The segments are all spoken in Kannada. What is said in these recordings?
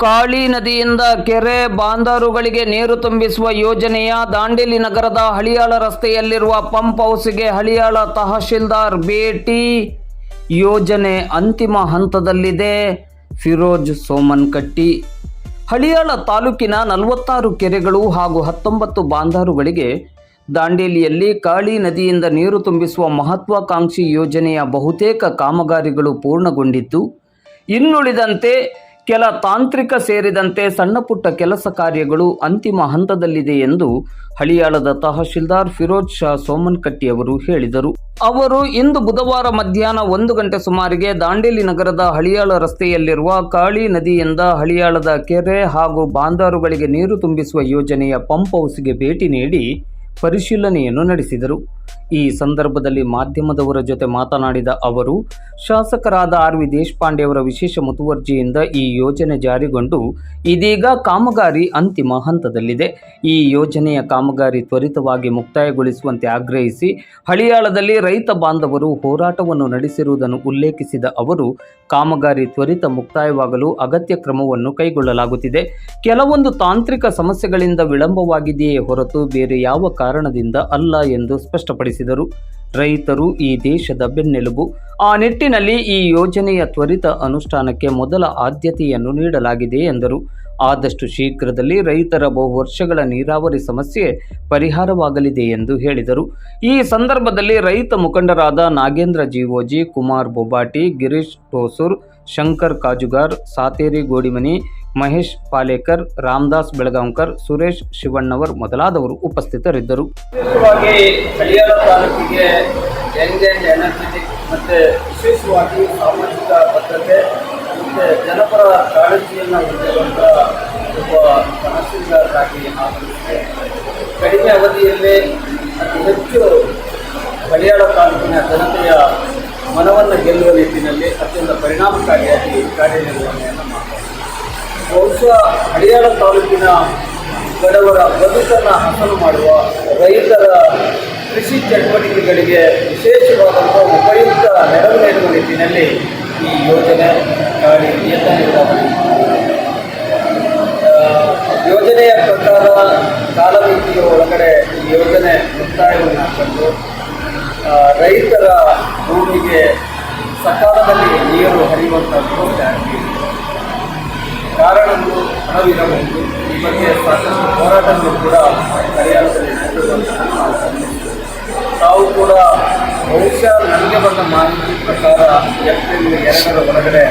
ಕಾಳಿ ನದಿಯಿಂದ ಕೆರೆ ಬಾಂದಾರುಗಳಿಗೆ ನೀರು ತುಂಬಿಸುವ ಯೋಜನೆಯ ದಾಂಡೇಲಿ ನಗರದ ಹಳಿಯಾಳ ರಸ್ತೆಯಲ್ಲಿರುವ ಪಂಪ್ ಹೌಸ್ಗೆ ಹಳಿಯಾಳ ತಹಶೀಲ್ದಾರ್ ಭೇಟಿ. ಯೋಜನೆ ಅಂತಿಮ ಹಂತದಲ್ಲಿದೆ. ಫಿರೋಜ್ ಸೋಮನಕಟ್ಟಿ. ಹಳಿಯಾಳ ತಾಲೂಕಿನ 46 ಕೆರೆಗಳು ಹಾಗೂ 19 ಬಾಂದಾರುಗಳಿಗೆ ದಾಂಡೇಲಿಯಲ್ಲಿ ಕಾಳಿ ನದಿಯಿಂದ ನೀರು ತುಂಬಿಸುವ ಮಹತ್ವಾಕಾಂಕ್ಷಿ ಯೋಜನೆಯ ಬಹುತೇಕ ಕಾಮಗಾರಿಗಳು ಪೂರ್ಣಗೊಂಡಿದ್ದು, ಇನ್ನುಳಿದಂತೆ ಕೆಲ ತಾಂತ್ರಿಕ ಸೇರಿದಂತೆ ಸಣ್ಣಪುಟ್ಟ ಕೆಲಸ ಕಾರ್ಯಗಳು ಅಂತಿಮ ಹಂತದಲ್ಲಿದೆ ಎಂದು ಹಳಿಯಾಳದ ತಹಶೀಲ್ದಾರ್ ಫಿರೋಜ್ ಶಾ ಸೋಮನಕಟ್ಟಿ ಅವರು ಹೇಳಿದರು. ಅವರು ಇಂದು ಬುಧವಾರ ಮಧ್ಯಾಹ್ನ 1 ಗಂಟೆ ಸುಮಾರಿಗೆ ದಾಂಡೇಲಿ ನಗರದ ಹಳಿಯಾಳ ರಸ್ತೆಯಲ್ಲಿರುವ ಕಾಳಿ ನದಿಯಿಂದ ಹಳಿಯಾಳದ ಕೆರೆ ಹಾಗೂ ಬಾಂದಾರುಗಳಿಗೆ ನೀರು ತುಂಬಿಸುವ ಯೋಜನೆಯ ಪಂಪ್ ಹೌಸ್ಗೆ ಭೇಟಿ ನೀಡಿ ಪರಿಶೀಲನೆಯನ್ನು ನಡೆಸಿದರು. ಈ ಸಂದರ್ಭದಲ್ಲಿ ಮಾಧ್ಯಮದವರ ಜೊತೆ ಮಾತನಾಡಿದ ಅವರು, ಶಾಸಕರಾದ ಆರ್.ವಿ. ದೇಶಪಾಂಡೆ ಅವರ ವಿಶೇಷ ಮುತುವರ್ಜಿಯಿಂದ ಈ ಯೋಜನೆ ಜಾರಿಗೊಂಡು ಇದೀಗ ಕಾಮಗಾರಿ ಅಂತಿಮ ಹಂತದಲ್ಲಿದೆ. ಈ ಯೋಜನೆಯ ಕಾಮಗಾರಿ ತ್ವರಿತವಾಗಿ ಮುಕ್ತಾಯಗೊಳಿಸುವಂತೆ ಆಗ್ರಹಿಸಿ ಹಳಿಯಾಳದಲ್ಲಿ ರೈತ ಬಾಂಧವರು ಹೋರಾಟವನ್ನು ನಡೆಸಿರುವುದನ್ನು ಉಲ್ಲೇಖಿಸಿದ ಅವರು, ಕಾಮಗಾರಿ ತ್ವರಿತ ಮುಕ್ತಾಯವಾಗಲು ಅಗತ್ಯ ಕ್ರಮವನ್ನು ಕೈಗೊಳ್ಳಲಾಗುತ್ತಿದೆ. ಕೆಲವೊಂದು ತಾಂತ್ರಿಕ ಸಮಸ್ಯೆಗಳಿಂದ ವಿಳಂಬವಾಗಿದೆಯೇ ಹೊರತು ಬೇರೆ ಯಾವ ಕಾರಣದಿಂದ ಅಲ್ಲ ಎಂದು ಸ್ಪಷ್ಟಪಡಿಸಿದರು. ರೈತರು ಈ ದೇಶದ ಬೆನ್ನೆಲುಬು. ಆ ನಿಟ್ಟಿನಲ್ಲಿ ಈ ಯೋಜನೆಯ ತ್ವರಿತ ಅನುಷ್ಠಾನಕ್ಕೆ ಮೊದಲ ಆದ್ಯತೆಯನ್ನು ನೀಡಲಾಗಿದೆ ಎಂದರು. ಆದಷ್ಟು ಶೀಘ್ರದಲ್ಲಿ ರೈತರ ಬಹುವರ್ಷಗಳ ನೀರಾವರಿ ಸಮಸ್ಯೆ ಪರಿಹಾರವಾಗಲಿದೆ ಎಂದು ಹೇಳಿದರು. ಈ ಸಂದರ್ಭದಲ್ಲಿ ರೈತ ಮುಖಂಡರಾದ ನಾಗೇಂದ್ರ ಜಿಒಜಿ, ಕುಮಾರ್ ಬೊಬಾಟಿ, ಗಿರೀಶ್ ಟೋಸೂರ್, ಶಂಕರ್ ಕಾಜುಗಾರ್, ಸಾತೇರಿ ಗೋಡಿಮನಿ, ಮಹೇಶ್ ಪಾಲೇಕರ್, ರಾಮದಾಸ್ ಬೆಳಗಾಂಕರ್, ಸುರೇಶ್ ಶಿವಣ್ಣವರ್ ಮೊದಲಾದವರು ಉಪಸ್ಥಿತರಿದ್ದರು. ವಿಶೇಷವಾಗಿ ಹಳಿಯಾಳ ತಾಲೂಕಿಗೆ ಯಂಗ್ ಆ್ಯಂಡ್ ಎನರ್ಜೆಟಿಕ್ ಮತ್ತು ವಿಶೇಷವಾಗಿ ಸಾಮಾಜಿಕ ಭದ್ರತೆ ಮತ್ತು ಜನಪರ ಕಾಳಜಿಯನ್ನು ಹೊಂದಿರುವಂಥ ಒಬ್ಬ ತಹಶೀಲ್ದಾರರಾಗಿ ಆಗಮಿಸಿದೆ. ಕಡಿಮೆ ಅವಧಿಯಲ್ಲೇ ಅತಿ ಹೆಚ್ಚು ಹಳಿಯಾಳ ತಾಲೂಕಿನ ಜನತೆಯ ಮನವನ್ನು ಗೆಲ್ಲುವ ನಿಟ್ಟಿನಲ್ಲಿ ಅತ್ಯಂತ ಪರಿಣಾಮಕಾರಿಯಾಗಿ ಕಾರ್ಯನಿರ್ವಹಣೆಯನ್ನು ಮಾಡಿದ್ದಾರೆ. ಬಹುಶಃ ಹಳಿಯಾಳ ತಾಲೂಕಿನ ಬಡವರ ಬದುಕನ್ನು ಹಸನು ಮಾಡುವ ರೈತರ ಕೃಷಿ ಚಟುವಟಿಕೆಗಳಿಗೆ ವಿಶೇಷವಾದಂಥ ಉಪಯುಕ್ತ ನೆರವು ನೀಡುವ ನಿಟ್ಟಿನಲ್ಲಿ ಈ ಯೋಜನೆ ಯೋಜನೆಯ ಪ್ರಕಾರ ಕಾಲಮಿತಿಯ ಒಳಗಡೆ ಈ ಯೋಜನೆ ಮುಕ್ತಾಯವನ್ನು ಕಂಡು ರೈತರ ಭೂಮಿಗೆ ಸಕಾಲದಲ್ಲಿ ನೀರು ಹರಿಯುವಂಥ ವ್ಯವಸ್ಥೆ ಆಗಿದೆ. ಕಾರಣಗಳು ಹಣವಿರಬಹುದು. ಈ ಬಗ್ಗೆ ಸಾಕಷ್ಟು ಹೋರಾಟಗಳು ಕೂಡ ಹರಿಯಾಣದಲ್ಲಿ ನಡೆದಿರುವಂತಹ ತಾವು ಕೂಡ ಬಹುಶಃ ನನಗೆ ಬಂದ ಮಾಹಿತಿ ಪ್ರಕಾರ ಏಪ್ರಿಲ್ 2ರ ಒಳಗಡೆ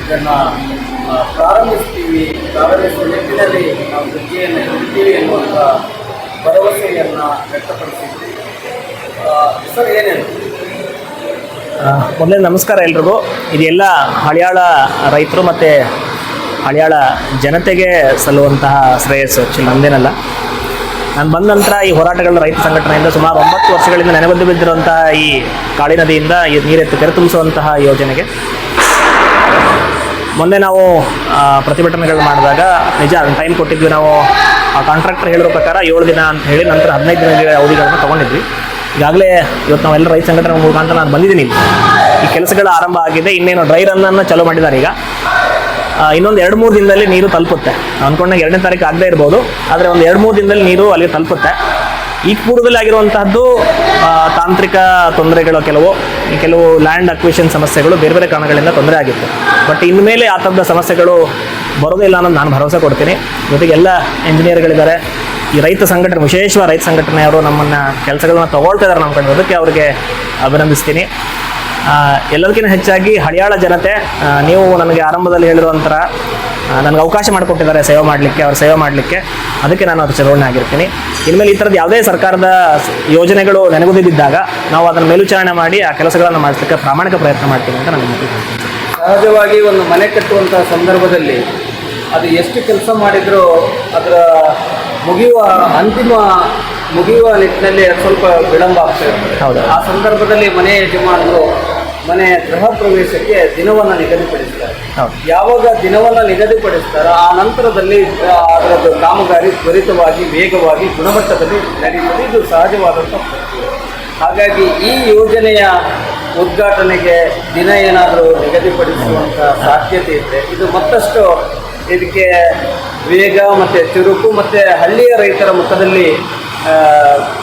ಇದನ್ನು ಪ್ರಾರಂಭಿಸುವ ನಿಟ್ಟಿನಲ್ಲಿ ನಾವು ವೃತ್ತಿಯನ್ನು ಇರ್ತೀವಿ ಎನ್ನುವಂಥ ಭರವಸೆಯನ್ನು ವ್ಯಕ್ತಪಡಿಸಿದ್ವಿ. ಸರ್, ಏನೇನು ಮೊದಲೇ ನಮಸ್ಕಾರ ಎಲ್ರಿಗೂ. ಇದೆಲ್ಲ ಹಳಿಯಾಳ ರೈತರು ಮತ್ತು ಹಳಿಯಾಳ ಜನತೆಗೆ ಸಲ್ಲುವಂತಹ ಶ್ರೇಯಸ್ಸು, ನಂದೇನಲ್ಲ. ನಾನು ಬಂದ ನಂತರ ಈ ಹೋರಾಟಗಳ ರೈತ ಸಂಘಟನೆಯಿಂದ ಸುಮಾರು 9 ವರ್ಷಗಳಿಂದ ನೆನೆಬದ್ದು ಬಿದ್ದಿರುವಂತಹ ಈ ಕಾಳಿ ನದಿಯಿಂದ ನೀರೆತ್ತು ಕೆರೆ ತುಂಬಿಸುವಂತಹ ಯೋಜನೆಗೆ ಮೊನ್ನೆ ನಾವು ಪ್ರತಿಭಟನೆಗಳು ಮಾಡಿದಾಗ ನಿಜ ಟೈಮ್ ಕೊಟ್ಟಿದ್ವಿ. ನಾವು ಆ ಕಾಂಟ್ರಾಕ್ಟರ್ ಹೇಳಿರೋ ಪ್ರಕಾರ 7 ದಿನ ಅಂತ ಹೇಳಿ ನಂತರ 15 ದಿನಗಳ ಅವಧಿಗಳನ್ನು ತೊಗೊಂಡಿದ್ವಿ. ಈಗಾಗಲೇ ಇವತ್ತು ನಾವೆಲ್ಲ ರೈತ ಸಂಘಟನೆ ಮುಖಾಂತರ ನಾನು ಬಂದಿದ್ದೀನಿ. ಈ ಕೆಲಸಗಳ ಆರಂಭ ಆಗಿದೆ. ಇನ್ನೇನು ಡ್ರೈ ರನ್ನನ್ನು ಚಾಲೂ ಮಾಡಿದ್ದಾರೆ. ಈಗ ಇನ್ನೊಂದು 2-3 ದಿನದಲ್ಲಿ ನೀರು ತಲುಪುತ್ತೆ. ಅಂದ್ಕೊಂಡಾಗ 2ನೇ ತಾರೀಕು ಆಗದೇ ಇರ್ಬೋದು, ಆದರೆ ಒಂದು 2-3 ದಿನದಲ್ಲಿ ನೀರು ಅಲ್ಲಿಗೆ ತಲುಪುತ್ತೆ. ಈ ಪೂರ್ವದಲ್ಲಿ ಆಗಿರುವಂತಹದ್ದು ತಾಂತ್ರಿಕ ತೊಂದರೆಗಳು, ಕೆಲವು ಲ್ಯಾಂಡ್ ಅಕ್ವಿಷನ್ ಸಮಸ್ಯೆಗಳು, ಬೇರೆ ಬೇರೆ ಕಾರಣಗಳಿಂದ ತೊಂದರೆ ಆಗಿತ್ತು. ಬಟ್ ಇನ್ಮೇಲೆ ಆ ಥರದ ಸಮಸ್ಯೆಗಳು ಬರೋದಿಲ್ಲ ಅನ್ನೋದು ನಾನು ಭರವಸೆ ಕೊಡ್ತೀನಿ. ಜೊತೆಗೆ ಎಲ್ಲ ಇಂಜಿನಿಯರ್ಗಳಿದ್ದಾರೆ. ಈ ರೈತ ಸಂಘಟನೆ, ವಿಶೇಷವಾಗಿ ರೈತ ಸಂಘಟನೆಯವರು ನಮ್ಮನ್ನು ಕೆಲಸಗಳನ್ನ ತಗೊಳ್ತಾ ಇದ್ದಾರೆ ನಮ್ಮ ಕಡೆ. ಅದಕ್ಕೆ ಅವರಿಗೆ ಅಭಿನಂದಿಸ್ತೀನಿ. ಎಲ್ಲದಕ್ಕಿಂತ ಹೆಚ್ಚಾಗಿ ಹಳಿಯಾಳ ಜನತೆ, ನೀವು ನನಗೆ ಆರಂಭದಲ್ಲಿ ಹೇಳಿರುವಂಥ ನನಗೆ ಅವಕಾಶ ಮಾಡಿಕೊಟ್ಟಿದ್ದಾರೆ ಅವ್ರ ಸೇವೆ ಮಾಡಲಿಕ್ಕೆ. ಅದಕ್ಕೆ ನಾನು ಅವ್ರ ಚುನಾವಣೆ ಆಗಿರ್ತೀನಿ. ಇನ್ಮೇಲೆ ಈ ಥರದ್ದು ಯಾವುದೇ ಸರ್ಕಾರದ ಯೋಜನೆಗಳು ನೆನಗುದಿದ್ದಾಗ ನಾವು ಅದನ್ನು ಮೇಲ್ವಿಚಾರಣೆ ಮಾಡಿ ಆ ಕೆಲಸಗಳನ್ನು ಮಾಡಿಸಲಿಕ್ಕೆ ಪ್ರಾಮಾಣಿಕ ಪ್ರಯತ್ನ ಮಾಡ್ತೀನಿ ಅಂತ ನಾನು ಹೇಳ್ತೀನಿ. ಸಹಜವಾಗಿ ಒಂದು ಮನೆ ಕಟ್ಟುವಂಥ ಸಂದರ್ಭದಲ್ಲಿ ಅದು ಎಷ್ಟು ಕೆಲಸ ಮಾಡಿದರೂ ಅದರ ಮುಗಿಯುವ ನಿಟ್ಟಿನಲ್ಲಿ ಸ್ವಲ್ಪ ವಿಳಂಬ ಆಗ್ತದೆ. ಹೌದು. ಆ ಸಂದರ್ಭದಲ್ಲಿ ಮನೆ ಯಜಮಾನರು ಮನೆ ಗೃಹ ಪ್ರವೇಶಕ್ಕೆ ದಿನವನ್ನು ನಿಗದಿಪಡಿಸ್ತಾರೆ. ಯಾವಾಗ ದಿನವನ್ನು ನಿಗದಿಪಡಿಸ್ತಾರೋ ಆ ನಂತರದಲ್ಲಿ ಅದರದ್ದು ಕಾಮಗಾರಿ ತ್ವರಿತವಾಗಿ, ವೇಗವಾಗಿ, ಗುಣಮಟ್ಟದಲ್ಲಿ ನಡೆಯುತ್ತದೆ. ಇದು ಸಹಜವಾದಂಥ ಪ್ರಕ್ರಿಯೆ. ಹಾಗಾಗಿ ಈ ಯೋಜನೆಯ ಉದ್ಘಾಟನೆಗೆ ದಿನ ಏನಾದರೂ ನಿಗದಿಪಡಿಸುವಂಥ ಸಾಧ್ಯತೆ ಇದ್ದರೆ ಇದು ಮತ್ತಷ್ಟು ಇದಕ್ಕೆ ವೇಗ ಮತ್ತು ಚುರುಕು ಮತ್ತು ಹಳ್ಳಿಯ ರೈತರ ಮುಖದಲ್ಲಿ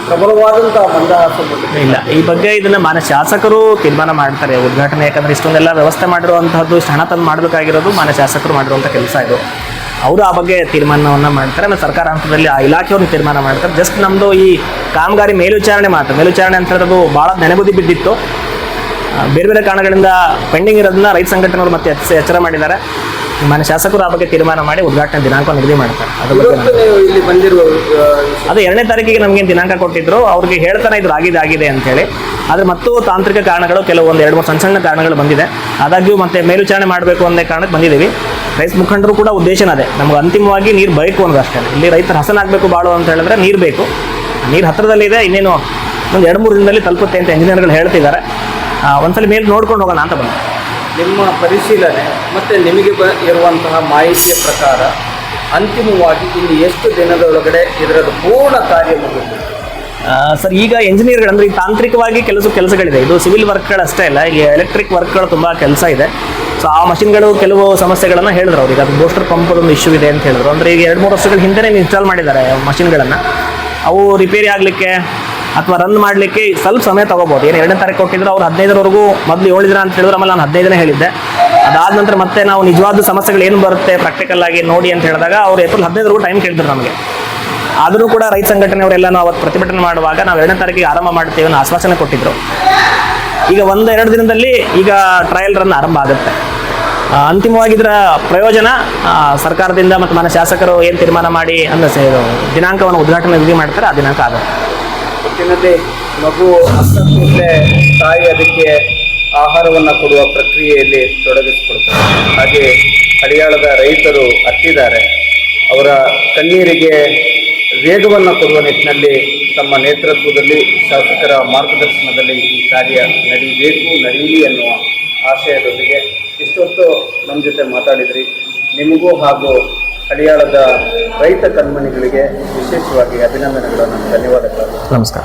ಪ್ರಬಲವಾದಂತಹ ಮಂದಹಾಸ ಮೂಡಿದೆ. ಇಲ್ಲ, ಈ ಬಗ್ಗೆ ಇದನ್ನ ಮಾನ್ಯ ಶಾಸಕರು ತೀರ್ಮಾನ ಮಾಡ್ತಾರೆ ಉದ್ಘಾಟನೆ. ಯಾಕಂದ್ರೆ ಇಷ್ಟೊಂದೆಲ್ಲ ವ್ಯವಸ್ಥೆ ಮಾಡಿರುವಂತಹದ್ದು, ಇಷ್ಟು ಹಣ ತಂದು ಮಾಡಬೇಕಾಗಿರೋದು ಮಾನ್ಯ ಶಾಸಕರು ಮಾಡಿರುವಂಥ ಕೆಲಸ ಇದು. ಅವರು ಆ ಬಗ್ಗೆ ತೀರ್ಮಾನವನ್ನು ಮಾಡ್ತಾರೆ. ಆಮೇಲೆ ಸರ್ಕಾರ ಹಂತದಲ್ಲಿ ಆ ಇಲಾಖೆಯವರು ತೀರ್ಮಾನ ಮಾಡ್ತಾರೆ. ಜಸ್ಟ್ ನಮ್ಮದು ಈ ಕಾಮಗಾರಿ ಮೇಲ್ವಿಚಾರಣೆ ಮಾತ್ರ. ಮೇಲ್ವಿಚಾರಣೆ ಅಂತ ಹೇಳೋದು ಭಾಳ ನೆನೆಗುದಿ ಬಿದ್ದಿತ್ತು. ಬೇರೆ ಬೇರೆ ಕಾರಣಗಳಿಂದ ಪೆಂಡಿಂಗ್ ಇರೋದನ್ನ ರೈತ ಸಂಘಟನೆಯವರು ಮತ್ತೆ ಎಚ್ಚರ ಮಾಡಿದ್ದಾರೆ. ಮಾನ್ಯ ಶಾಸಕರು ಆ ಬಗ್ಗೆ ತೀರ್ಮಾನ ಮಾಡಿ ಉದ್ಘಾಟನೆ ದಿನಾಂಕ ನಿಗದಿ ಮಾಡ್ತಾರೆ. ಅದ್ರ ಬಗ್ಗೆ ನೀವು ಇಲ್ಲಿ ಬಂದಿರುವ ಅದು 2ನೇ ತಾರೀಕಿಗೆ ನಮಗೇನು ದಿನಾಂಕ ಕೊಟ್ಟಿದ್ರು, ಅವ್ರಿಗೆ ಹೇಳ್ತಾನೆ ಇದ್ರು ಆಗಿದೆ ಅಂತ ಹೇಳಿ. ಆದರೆ ಮತ್ತು ತಾಂತ್ರಿಕ ಕಾರಣಗಳು ಕೆಲವೊಂದು 2-3 ಸಣ್ಣ ಕಾರಣಗಳು ಬಂದಿದೆ. ಆದಾಗ್ಯೂ ಮತ್ತೆ ಮೇಲ್ವಿಚಾರಣೆ ಮಾಡಬೇಕು ಅನ್ನೋ ಕಾರಣಕ್ಕೆ ಬಂದಿದ್ದೀವಿ. ರೈತ ಮುಖಂಡರು ಕೂಡ ಉದ್ದೇಶನ ಅದೇ, ನಮ್ಗೆ ಅಂತಿಮವಾಗಿ ನೀರು ಬೇಕು ಅನ್ನೋದು ಅಷ್ಟೇ. ಇಲ್ಲಿ ರೈತರ ಹಸನಾಗಬೇಕು ಬಾಳು ಅಂತ ಹೇಳಿದ್ರೆ ನೀರು ಬೇಕು. ನೀರು ಹತ್ತಿರದಲ್ಲಿದೆ, ಇನ್ನೇನು ಒಂದು 2-3 ದಿನದಲ್ಲಿ ತಲುಪುತ್ತೆ ಅಂತ ಇಂಜಿನಿಯರ್ಗಳು ಹೇಳ್ತಿದ್ದಾರೆ. ಒಂದ್ಸಲ ಮೇಲೆ ನೋಡ್ಕೊಂಡು ಹೋಗೋಣ ಅಂತ ಬಂದು. ನಿಮ್ಮ ಪರಿಶೀಲನೆ ಮತ್ತು ನಿಮಗೆ ಇರುವಂತಹ ಮಾಹಿತಿಯ ಪ್ರಕಾರ ಅಂತಿಮವಾಗಿ ಇಲ್ಲಿ ಎಷ್ಟು ದಿನದೊಳಗಡೆ ಇದರದ್ದು ಪೂರ್ಣ ಕಾರ್ಯ ಮುಗಿಯುತ್ತೆ? ಸರ್, ಈಗ ಇಂಜಿನಿಯರ್ಗಳು ಅಂದರೆ ಈ ತಾಂತ್ರಿಕವಾಗಿ ಕೆಲಸಗಳಿದೆ. ಇದು ಸಿವಿಲ್ ವರ್ಕ್ಗಳಷ್ಟೇ ಇಲ್ಲ, ಈಗ ಎಲೆಕ್ಟ್ರಿಕ್ ವರ್ಕ್ಗಳು ತುಂಬ ಕೆಲಸ ಇದೆ. ಸೊ ಆ ಮಷಿನ್ಗಳು ಕೆಲವು ಸಮಸ್ಯೆಗಳನ್ನು ಹೇಳಿದ್ರು ಅವ್ರಿಗೆ. ಅದು ಬೂಸ್ಟರ್ ಪಂಪದೊಂದು ಇಶ್ಯೂ ಇದೆ ಅಂತ ಹೇಳಿದ್ರು. ಅಂದರೆ ಈಗ 2-3 ವರ್ಷಗಳ ಹಿಂದೆ ಇನ್ಸ್ಟಾಲ್ ಮಾಡಿದ್ದಾರೆ ಮಷಿನ್ಗಳನ್ನು. ಅವು ರಿಪೇರಿ ಆಗಲಿಕ್ಕೆ ಅಥವಾ ರನ್ ಮಾಡಲಿಕ್ಕೆ ಸ್ವಲ್ಪ ಸಮಯ ತೊಗೋಬೋದು. ಏನು 2ನೇ ತಾರೀಕು ಕೊಟ್ಟಿದ್ರು, ಅವ್ರು 15ರವರೆಗೂ ಮೊದಲು 7 ದಿನ ಅಂತ ಹೇಳಿದ್ರು. ಆಮೇಲೆ ನಾನು 15 ಹೇಳಿದ್ದೆ. ಅದಾದ ನಂತರ ಮತ್ತೆ ನಾವು ನಿಜವಾದ ಸಮಸ್ಯೆಗಳು ಏನು ಬರುತ್ತೆ ಪ್ರಾಕ್ಟಿಕಲ್ ಆಗಿ ನೋಡಿ ಅಂತ ಹೇಳಿದಾಗ ಅವ್ರು ಏಪ್ರಿಲ್ 15ರವರೆಗೂ ಟೈಮ್ ಕೇಳಿದ್ರು ನಮಗೆ. ಆದರೂ ಕೂಡ ರೈತ ಸಂಘಟನೆಯವರೆಲ್ಲ ನಾವು ಅವತ್ತು ಪ್ರತಿಭಟನೆ ಮಾಡುವಾಗ ನಾವು 2ನೇ ತಾರೀಕಿಗೆ ಆರಂಭ ಮಾಡ್ತೀವಿ ಅನ್ನೋ ಆಶ್ವಾಸನೆ ಕೊಟ್ಟಿದ್ರು. ಈಗ 1-2 ದಿನದಲ್ಲಿ ಈಗ ಟ್ರಯಲ್ ರನ್ ಆರಂಭ ಆಗುತ್ತೆ. ಅಂತಿಮವಾಗಿ ಇದರ ಪ್ರಯೋಜನ ಸರ್ಕಾರದಿಂದ ಮತ್ತು ಮಾನ್ಯ ಶಾಸಕರು ಏನು ತೀರ್ಮಾನ ಮಾಡಿ ಅಂದರೆ ದಿನಾಂಕವನ್ನು ಉದ್ಘಾಟನೆ ನಿಗದಿ ಮಾಡ್ತಾರೆ, ಆ ದಿನಾಂಕ ಆಗುತ್ತೆ. ಒಟ್ಟಿನಲ್ಲಿ ಮಗು ಹತ್ತುತ್ತಲೇ ತಾಯಿ ಅದಕ್ಕೆ ಆಹಾರವನ್ನು ಕೊಡುವ ಪ್ರಕ್ರಿಯೆಯಲ್ಲಿ ತೊಡಗಿಸಿಕೊಳ್ತಾರೆ. ಹಾಗೆ ಹಳಿಯಾಳದ ರೈತರು ಹತ್ತಿದ್ದಾರೆ. ಅವರ ಕಣ್ಣೀರಿಗೆ ವೇಗವನ್ನು ಕೊಡುವ ನಿಟ್ಟಿನಲ್ಲಿ ತಮ್ಮ ನೇತೃತ್ವದಲ್ಲಿ ಶಾಸಕರ ಮಾರ್ಗದರ್ಶನದಲ್ಲಿ ಈ ಕಾರ್ಯ ನಡೆಯಲಿ ಎನ್ನುವ ಆಶಯದೊಂದಿಗೆ ಇಷ್ಟೊತ್ತು ನಮ್ಮ ಜೊತೆ ಮಾತಾಡಿದ್ರಿ. ನಿಮಗೂ ಹಾಗೂ ಹಳಿಯಾಳದ ರೈತ ಕಣ್ಮಣಿಗಳಿಗೆ ವಿಶೇಷವಾಗಿ ಅಭಿನಂದನೆಗಳನ್ನು, ಧನ್ಯವಾದಗಳು. ನಮಸ್ಕಾರ.